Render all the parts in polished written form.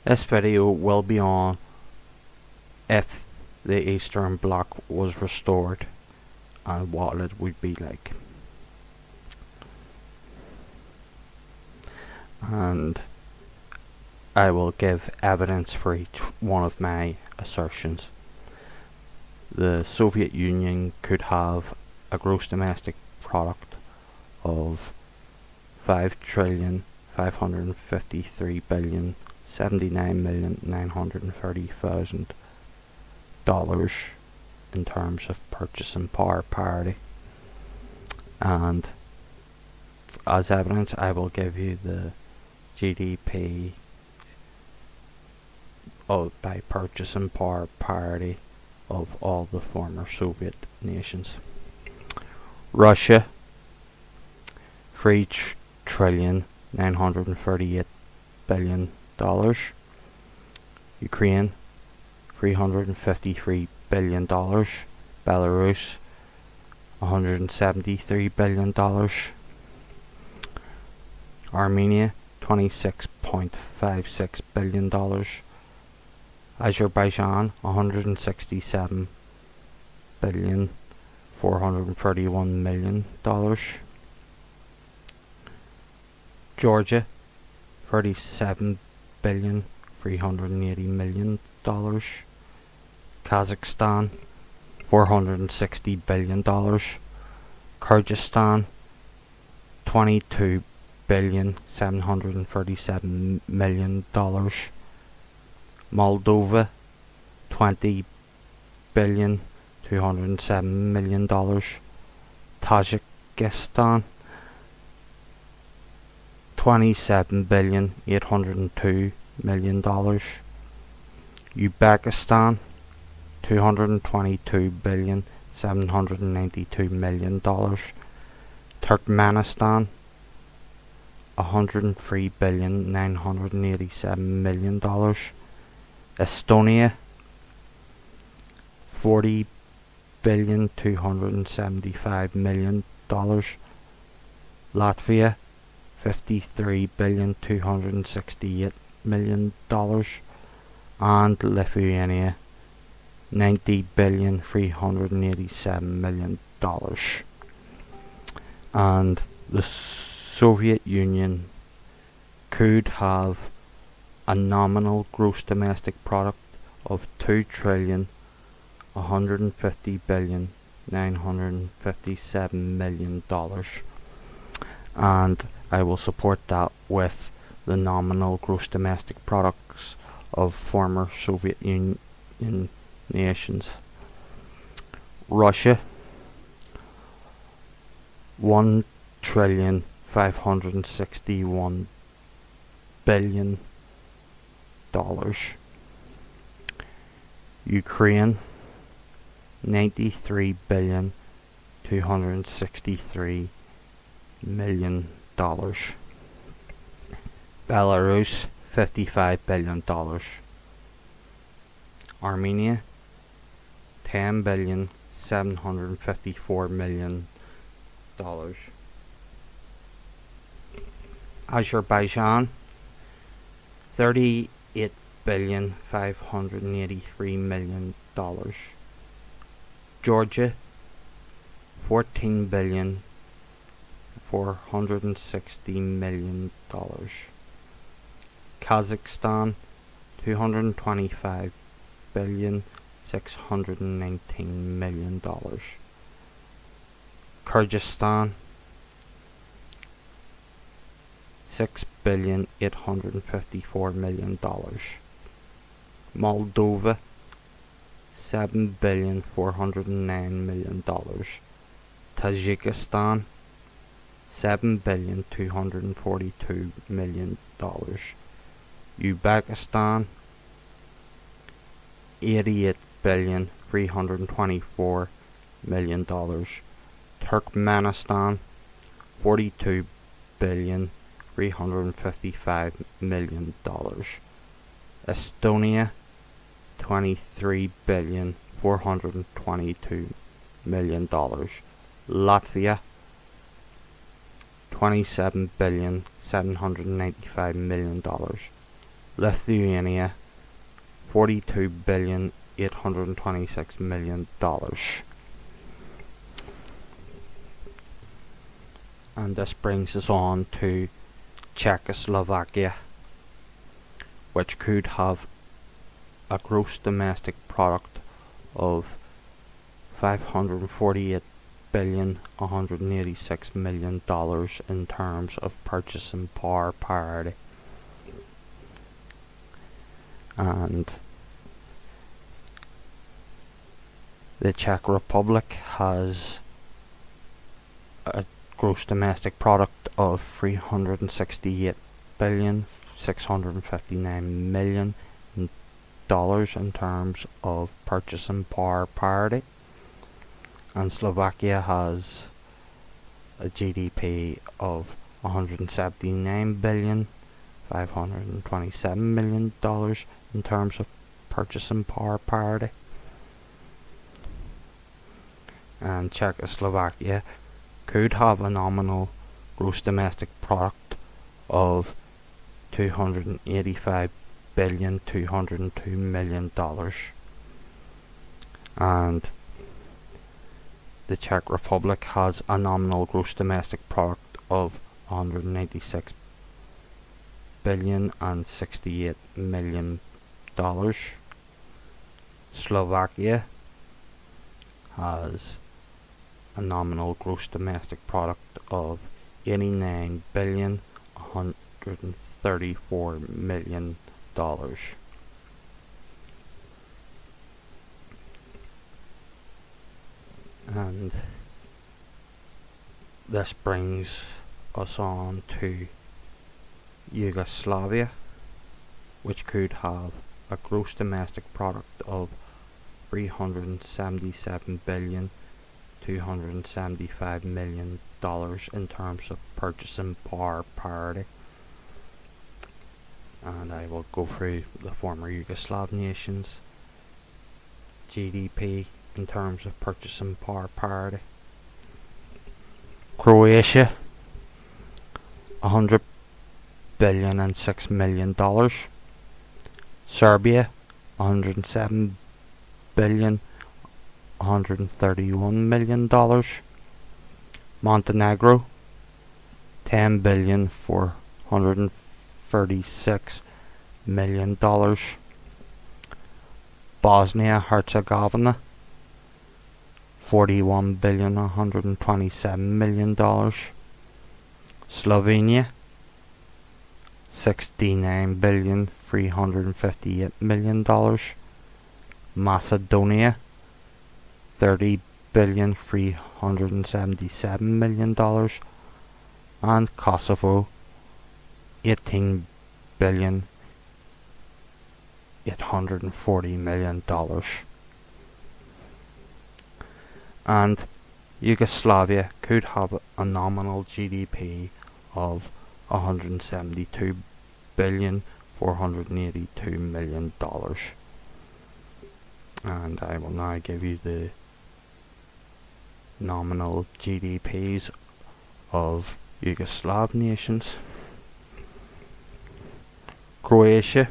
This video will be on if the Eastern Bloc was restored and what it would be like. And I will give evidence for each one of my assertions. The Soviet Union could have a gross domestic product of 5,553,079,930,000 in terms of purchasing power parity. And as evidence, I will give you the GDP by purchasing power parity of all the former Soviet nations. Russia, $3,938,000,000,000. Ukraine, $353,000,000,000. Belarus, $173,000,000,000. Armenia, $26.56 billion. Azerbaijan, $167,431,000,000. Georgia, $37,380,000,000. Kazakhstan, $460,000,000,000. Kyrgyzstan, $22,737,000,000. Moldova, $20,207,000,000. Tajikistan, $27,802,000,000. Uzbekistan, $222,792,000,000. Turkmenistan, $103,987,000,000. Estonia, $40,275,000,000. Latvia, $53,268,000,000. and Lithuania, $90,387,000,000. And the Soviet Union could have a nominal gross domestic product of $2,150,957,000,000. And I will support that with the nominal gross domestic products of former Soviet Union nations. Russia, $1,561,000,000,000. Ukraine, $93,263,000,000. Belarus, $55,000,000,000. Armenia, $10,754,000,000. Azerbaijan, $38,583,000,000. Georgia, $14,460,000,000. Kazakhstan, $225,619,000,000. Kyrgyzstan, $6,854,000,000. Moldova, $7,409,000,000. Tajikistan, $7,242,000,000. Uzbekistan, $88,324,000,000. Turkmenistan, $42,355,000,000. Estonia, $23,422,000,000. Latvia, $27,795,000,000. Lithuania, $42,826,000,000. And this brings us on to Czechoslovakia, which could have a gross domestic product of $548,186,000,000 in terms of purchasing power parity. And the Czech Republic has a gross domestic product of $368,659,000,000 in terms of purchasing power parity, and Slovakia has a GDP of $179,527,000,000 in terms of purchasing power parity. And Czechoslovakia could have a nominal gross domestic product of $285,202,000,000, and the Czech Republic has a nominal gross domestic product of $196,068,000,000. Slovakia has a nominal gross domestic product of $89,134,000,000. And this brings us on to Yugoslavia, which could have a gross domestic product of $377,275,000,000 in terms of purchasing power parity. And I will go through the former Yugoslav nations' GDP in terms of purchasing power parity. Croatia, $100,006,000,000. Serbia, $107,131,000,000. Montenegro, $10,436,000,000. Bosnia Herzegovina, $41,127,000,000. Slovenia, $69,358,000,000. Macedonia, $30,377,000,000. and Kosovo, $18,840,000,000. And Yugoslavia could have a nominal GDP of $172,482,000,000. And I will now give you the nominal GDPs of Yugoslav nations. Croatia,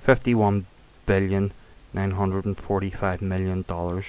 $51,945,000,000.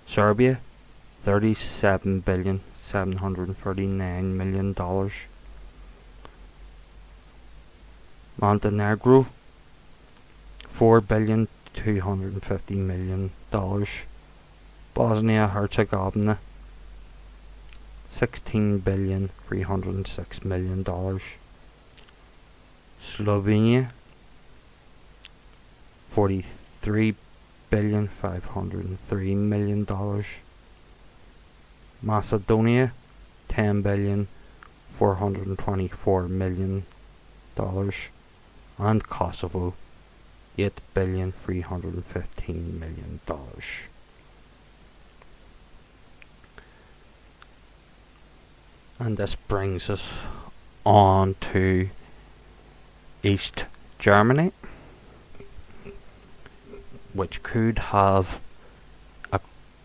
Serbia, $37,739,000,000. Montenegro, $4,250,000,000. Bosnia Herzegovina, $16,306,000,000. Slovenia, $43,503,000,000. Macedonia, $10,424,000,000. and Kosovo, $8,315,000,000. And this brings us on to East Germany, which could have a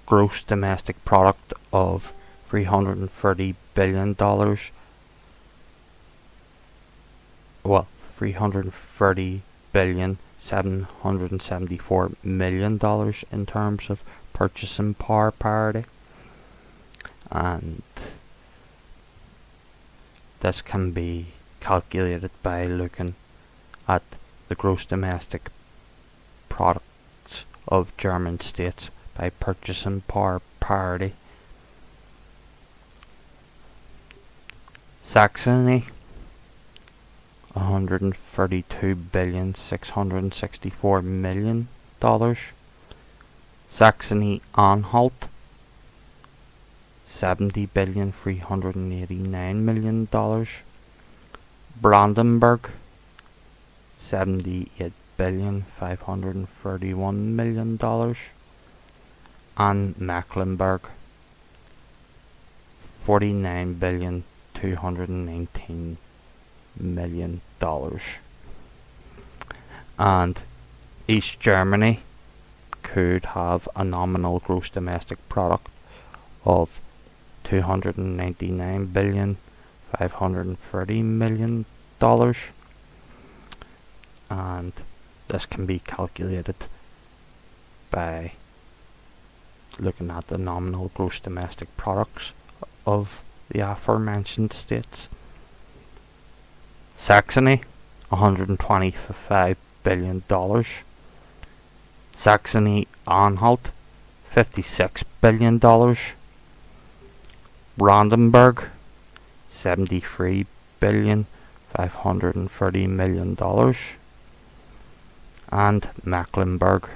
gross domestic product of $330 billion, $330,774,000,000 in terms of purchasing power parity, and this can be calculated by looking at the gross domestic products of German states by purchasing power parity. Saxony, $132,664,000,000. Saxony-Anhalt, $70,389,000,000. Brandenburg, $78,531,000,000. and Mecklenburg, $49,219,000,000. And East Germany could have a nominal gross domestic product of $299,530,000,000, and this can be calculated by looking at the nominal gross domestic products of the aforementioned states. Saxony, $125 billion. Saxony-Anhalt, $56 billion. Brandenburg, $73,530,000,000. and Mecklenburg,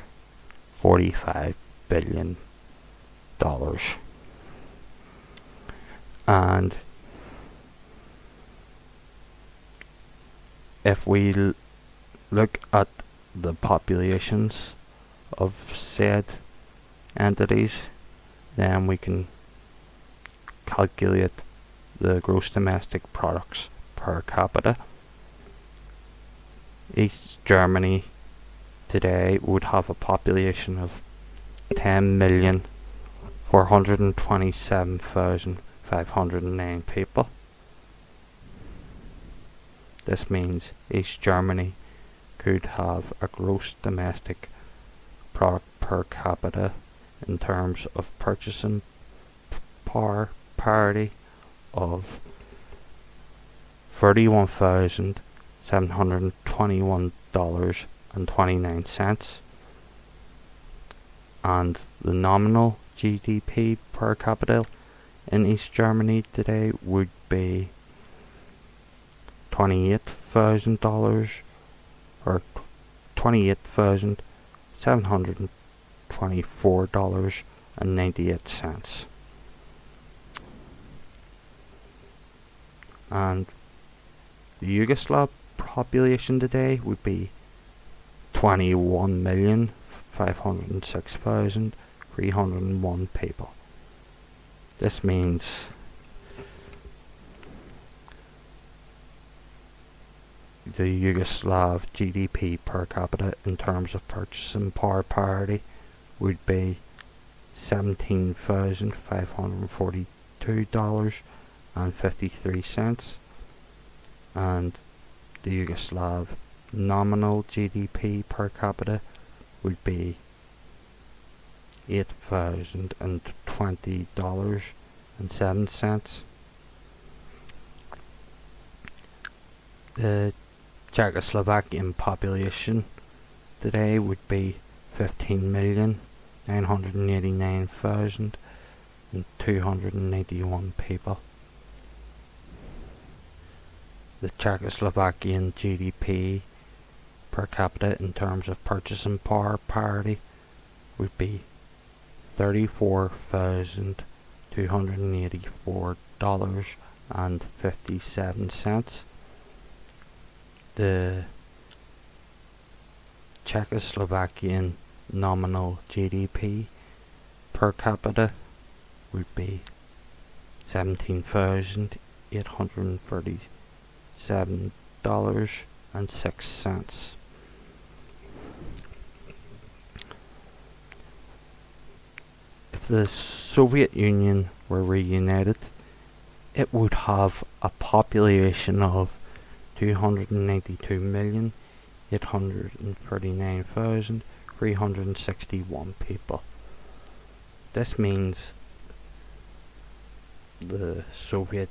$45 billion. And if we look at the populations of said entities, then we can calculate the gross domestic products per capita. East Germany today would have a population of 10,427,509 people. This means East Germany could have a gross domestic product per capita in terms of purchasing power parity of $31,721.29, and the nominal GDP per capita in East Germany today would be $28,000 or $28,724.98. And the Yugoslav population today would be 21,506,301 people. This means the Yugoslav GDP per capita in terms of purchasing power parity would be $17,542.53, and the Yugoslav nominal GDP per capita would be $8,020.07. The Czechoslovakian population today would be 15,989,291 people. The Czechoslovakian GDP per capita in terms of purchasing power parity would be $34,284.57. The Czechoslovakian nominal GDP per capita would be $17,837.06. If the Soviet Union were reunited, it would have a population of 292,839,361 people. This means the Soviet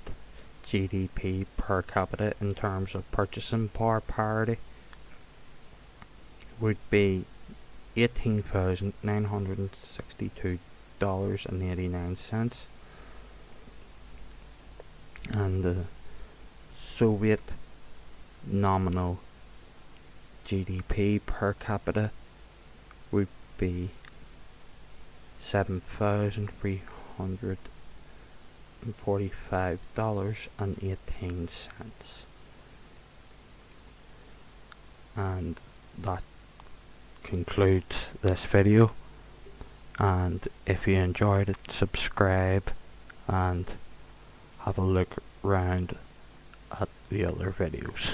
GDP per capita in terms of purchasing power parity would be $18,962.89, and the Soviet nominal GDP per capita would be $7,345.18. And that concludes this video, and if you enjoyed it, subscribe and have a look round at the other videos.